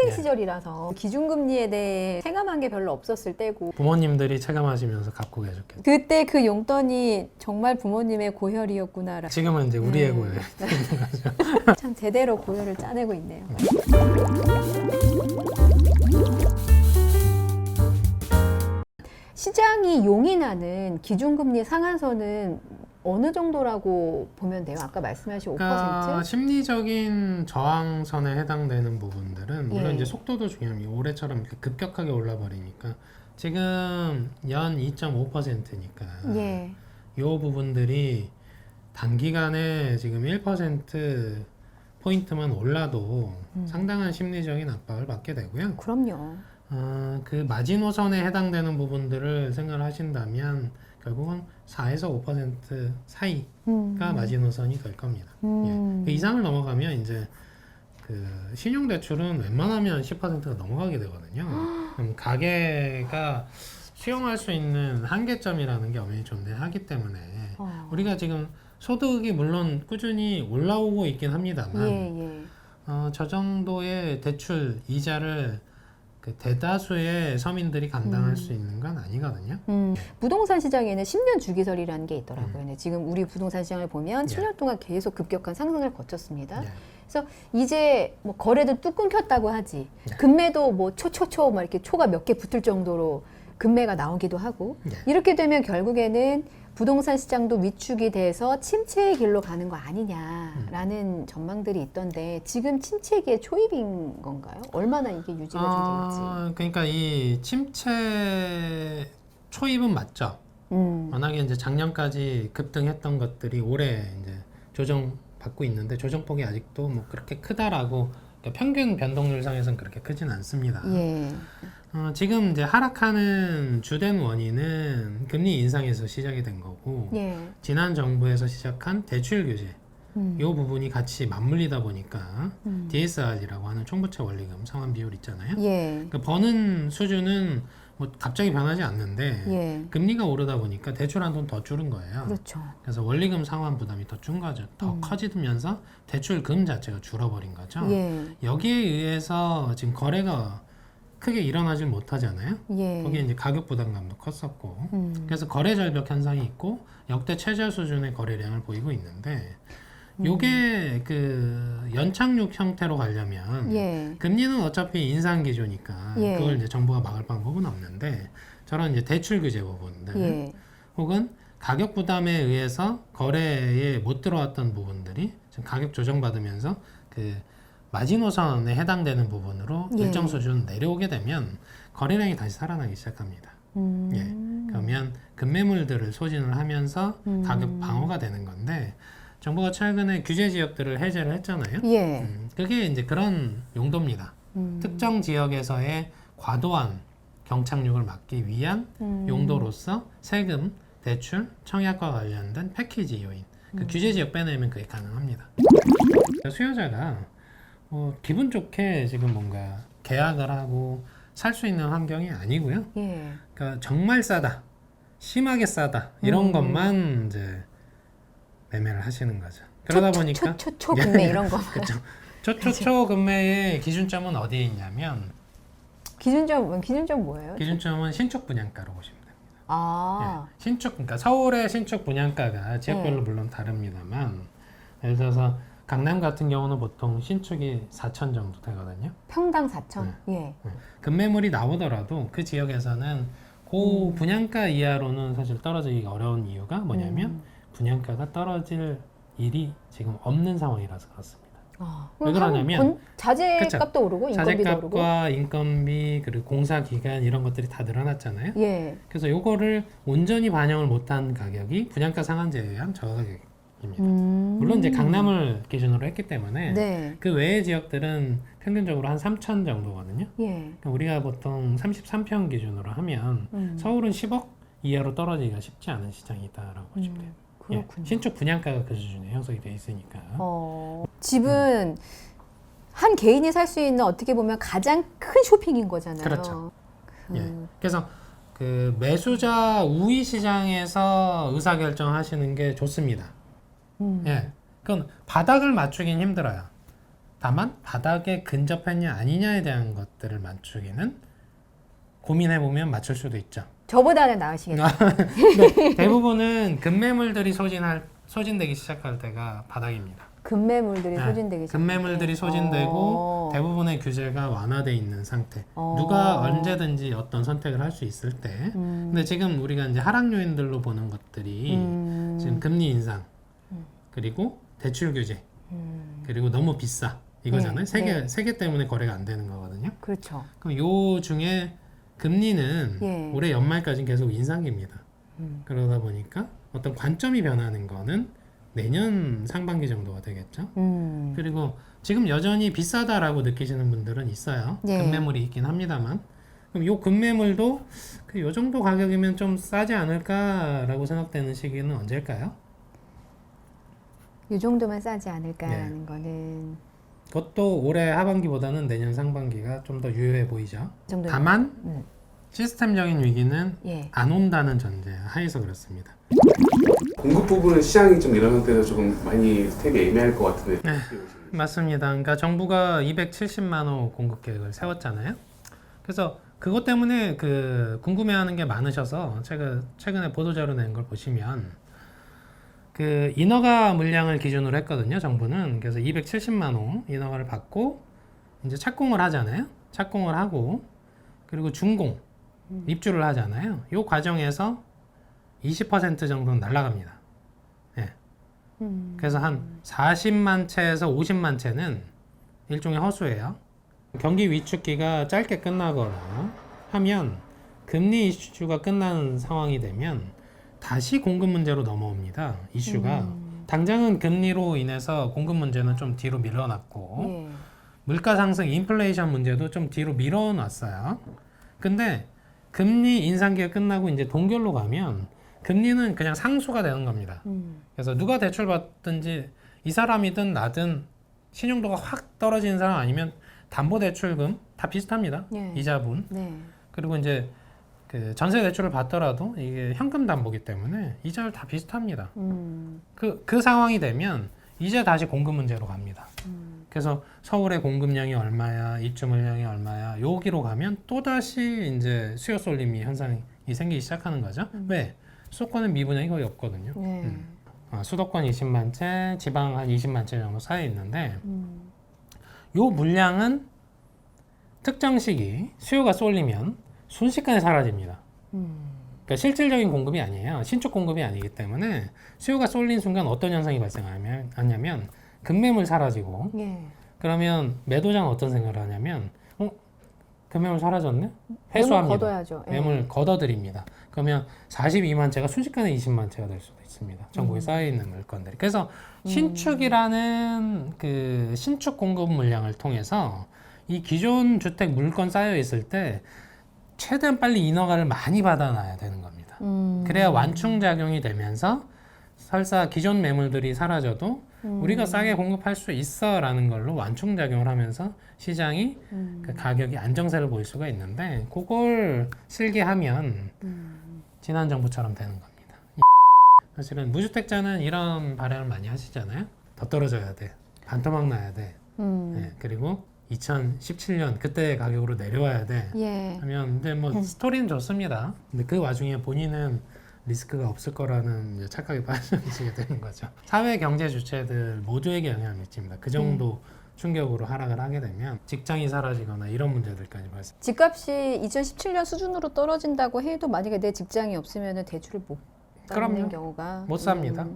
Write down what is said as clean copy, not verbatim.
학생 예. 시절이라서 기준금리에 대해 체감한 게 별로 없었을 때고 부모님들이 체감하시면서 갚고 계셨겠죠. 그때 그 용돈이 정말 부모님의 고혈이었구나. 지금은 이제 우리의 네. 고에 참 제대로 고혈을 짜내고 있네요. 시장이 용인하는 기준금리 상한선은 어느 정도라고 보면 돼요? 아까 말씀하신 5%? 그러니까 심리적인 저항선에 해당되는 부분들은 물론 예. 이제 속도도 중요합니다. 올해처럼 이렇게 급격하게 올라버리니까 지금 연 2.5%니까 예. 이 부분들이 단기간에 지금 1% 포인트만 올라도 상당한 심리적인 압박을 받게 되고요. 그럼요. 그 마지노선에 해당되는 부분들을 생각을 하신다면 결국은 4에서 5% 사이가 마지노선이 될 겁니다. 예. 그 이상을 넘어가면 이제 그 신용대출은 웬만하면 10%가 넘어가게 되거든요. 그럼 가계가 수용할 수 있는 한계점이라는 게 엄연히 존재하기 때문에 우리가 지금 소득이 물론 꾸준히 올라오고 있긴 합니다만 예. 저 정도의 대출 이자를 그 대다수의 서민들이 감당할 수 있는 건 아니거든요. 부동산 시장에는 10년 주기설이라는 게 있더라고요. 네, 지금 우리 부동산 시장을 보면 예. 10년 동안 계속 급격한 상승을 거쳤습니다. 예. 그래서 이제 뭐 거래도 뚝 끊겼다고 하지. 예. 금매도 뭐 초초초 막 이렇게 초가 몇 개 붙을 정도로 금매가 나오기도 하고 예. 이렇게 되면 결국에는 부동산 시장도 위축이 돼서 침체의 길로 가는 거 아니냐라는 전망들이 있던데 지금 침체기의 초입인 건가요? 얼마나 이게 유지가 좀 될지. 그러니까 이 침체 초입은 맞죠. 워낙에 이제 작년까지 급등했던 것들이 올해 이제 조정받고 있는데 조정폭이 아직도 뭐 그렇게 크다라고 그러니까 평균 변동률상에서는 그렇게 크진 않습니다. 예. 지금 이제 하락하는 주된 원인은 금리 인상에서 시작이 된 거고 예. 지난 정부에서 시작한 대출 규제 이 부분이 같이 맞물리다 보니까 DSR이라고 하는 총부채 원리금 상환 비율 있잖아요. 예. 그 버는 수준은 뭐 갑자기 변하지 않는데 예. 금리가 오르다 보니까 대출한 돈 더 줄은 거예요. 그렇죠. 그래서 원리금 상환 부담이 더 준 거죠. 더 커지면서 대출금 자체가 줄어버린 거죠. 예. 여기에 의해서 지금 거래가 크게 일어나질 못하잖아요. 예. 거기에 이제 가격 부담감도 컸었고 그래서 거래 절벽 현상이 있고 역대 최저 수준의 거래량을 보이고 있는데 요게 그 연착륙 형태로 가려면 예. 금리는 어차피 인상 기조니까 예. 그걸 이제 정부가 막을 방법은 없는데 저런 이제 대출 규제 부분들 예. 혹은 가격 부담에 의해서 거래에 못 들어왔던 부분들이 지금 가격 조정받으면서 그 마지노선에 해당되는 부분으로 예. 일정 수준 내려오게 되면 거래량이 다시 살아나기 시작합니다. 예. 그러면 급매물들을 소진을 하면서 가격 방어가 되는 건데 정부가 최근에 규제 지역들을 해제를 했잖아요. 예. 그게 이제 그런 용도입니다. 특정 지역에서의 과도한 경착륙을 막기 위한 용도로서 세금, 대출, 청약과 관련된 패키지 요인, 그 규제 지역 빼내면 그게 가능합니다. 수요자가 기분 좋게 지금 뭔가 계약을 하고 살 수 있는 환경이 아니고요. 예. 그러니까 정말 싸다, 심하게 싸다 이런 것만 이제 매매를 하시는 거죠. 그러다 보니까 초초초 금매 이런 거. 그렇죠. 초초초 금매의 기준점은 어디에 있냐면 기준점 뭐예요? 기준점은 신축 분양가로 보시면 됩니다. 아. 예. 신축 그러니까 서울의 신축 분양가가 지역별로 물론 다릅니다만 예를 들어서 강남 같은 경우는 보통 신축이 4천 정도 되거든요. 평당 4천. 예. 급매물이 나오더라도 그 지역에서는 그 분양가 이하로는 사실 떨어지기가 어려운 이유가 뭐냐면 분양가가 떨어질 일이 지금 없는 상황이라서 그렇습니다. 왜 그러냐면 자재값도 오르고 인건비도 오르고. 자재값과 인건비 그리고 공사 기간 이런 것들이 다 늘어났잖아요. 예. 그래서 요거를 온전히 반영을 못한 가격이 분양가 상한제에 의한 저가격입니다. 물론 이제 강남을 기준으로 했기 때문에 네. 그 외의 지역들은 평균적으로 한 3천 정도거든요. 예. 그러니까 우리가 보통 33평 기준으로 하면 서울은 10억 이하로 떨어지기가 쉽지 않은 시장이다라고 보시면 돼요. 그렇군요. 예, 신축 분양가가 그 수준에 형성이 돼 있으니까. 집은 한 개인이 살 수 있는 어떻게 보면 가장 큰 쇼핑인 거잖아요. 그렇죠. 예. 그래서 그 매수자 우위 시장에서 의사결정하시는 게 좋습니다. 예. 그건 바닥을 맞추긴 힘들어요. 다만 바닥에 근접했냐 아니냐에 대한 것들을 맞추기는 고민해보면 맞출 수도 있죠. 저보다는 나으시겠죠. 근데 대부분은 금매물들이 소진되기 시작할 때가 바닥입니다. 금매물들이 네, 소진되기 시작. 금매물들이 소진되고 대부분의 규제가 완화돼 있는 상태. 누가 언제든지 어떤 선택을 할 수 있을 때. 근데 지금 우리가 이제 하락 요인들로 보는 것들이 지금 금리 인상, 그리고 대출 규제, 그리고 너무 비싸 이거잖아요. 네, 세계 때문에 거래가 안 되는 거거든요. 그렇죠. 그럼 요 중에 금리는 예. 올해 연말까지는 계속 인상기입니다. 그러다 보니까 어떤 관점이 변하는 거는 내년 상반기 정도가 되겠죠. 그리고 지금 여전히 비싸다라고 느끼시는 분들은 있어요. 예. 금매물이 있긴 합니다만. 그럼 요 금매물도 요 정도 가격이면 좀 싸지 않을까라고 생각되는 시기는 언제일까요? 이 정도만 싸지 않을까라는 거는 그것도 올해 하반기보다는 내년 상반기가 좀 더 유효해 보이죠. 이 정도. 다만 시스템적인 위기는 예. 안 온다는 전제 하에서 그렇습니다. 공급 부분은 시장이 좀 이런 상태에서 조금 많이 스텝이 애매할 것 같은데. 네. 맞습니다. 그러니까 정부가 270만 호 공급 계획을 세웠잖아요. 그래서 그것 때문에 그 궁금해하는 게 많으셔서 최근에 보도자료 낸 걸 보시면 그 인허가 물량을 기준으로 했거든요. 정부는. 그래서 270만 호 인허가를 받고 이제 착공을 하잖아요. 착공을 하고 그리고 준공 입주를 하잖아요. 이 과정에서 20% 정도는 날아갑니다. 예. 그래서 한 40만 채에서 50만 채는 일종의 허수예요. 경기 위축기가 짧게 끝나거나 하면 금리 이슈가 끝나는 상황이 되면 다시 공급 문제로 넘어옵니다. 이슈가. 당장은 금리로 인해서 공급 문제는 좀 뒤로 밀어놨고 예. 물가 상승, 인플레이션 문제도 좀 뒤로 밀어놨어요. 근데 금리 인상기가 끝나고 이제 동결로 가면 금리는 그냥 상수가 되는 겁니다. 그래서 누가 대출 받든지 이 사람이든 나든 신용도가 확 떨어지는 사람 아니면 담보대출금 다 비슷합니다. 예. 이자분. 네. 그리고 이제 그 전세 대출을 받더라도 이게 현금 담보기 때문에 이자율 다 비슷합니다. 그 상황이 되면 이제 다시 공급 문제로 갑니다. 그래서 서울의 공급량이 얼마야, 입주 물량이 얼마야, 여기로 가면 또다시 이제 수요 쏠림이 현상이 생기기 시작하는 거죠. 왜? 수도권은 미분양이 거의 없거든요. 네. 수도권 20만 채, 지방 한 20만 채 정도 쌓여 있는데 요 물량은 특정 시기 수요가 쏠리면 순식간에 사라집니다. 그러니까 실질적인 공급이 아니에요. 신축 공급이 아니기 때문에 수요가 쏠린 순간 어떤 현상이 발생하냐면 급매물 사라지고 예. 그러면 매도자는 어떤 생각을 하냐면 금매물 사라졌네? 회수합니다. 걷어야죠. 예. 매물 걷어드립니다. 그러면 42만 채가 순식간에 20만 채가 될 수도 있습니다. 전국에 쌓여있는 물건들이. 그래서 신축이라는 그 신축 공급 물량을 통해서 이 기존 주택 물건 쌓여있을 때 최대한 빨리 인허가를 많이 받아놔야 되는 겁니다. 그래야 완충작용이 되면서 설사 기존 매물들이 사라져도 우리가 싸게 공급할 수 있어 라는 걸로 완충작용을 하면서 시장이 그 가격이 안정세를 보일 수가 있는데 그걸 실기하면 지난 정부처럼 되는 겁니다. 사실은 무주택자는 이런 발언을 많이 하시잖아요. 더 떨어져야 돼. 반토막 나야 돼. 네, 그리고 2017년 그때 가격으로 내려와야 돼. 예. 하면 근데 뭐 스토리는 좋습니다. 근데 그 와중에 본인은 리스크가 없을 거라는 이제 착각에 빠지게 되는 거죠. 사회 경제 주체들 모두에게 영향을 미칩니다. 그 정도 충격으로 하락을 하게 되면 직장이 사라지거나 이런 문제들까지 발생. 집값이 2017년 수준으로 떨어진다고 해도 만약에 내 직장이 없으면 대출을 못 받는 그럼요. 경우가 못 삽니다.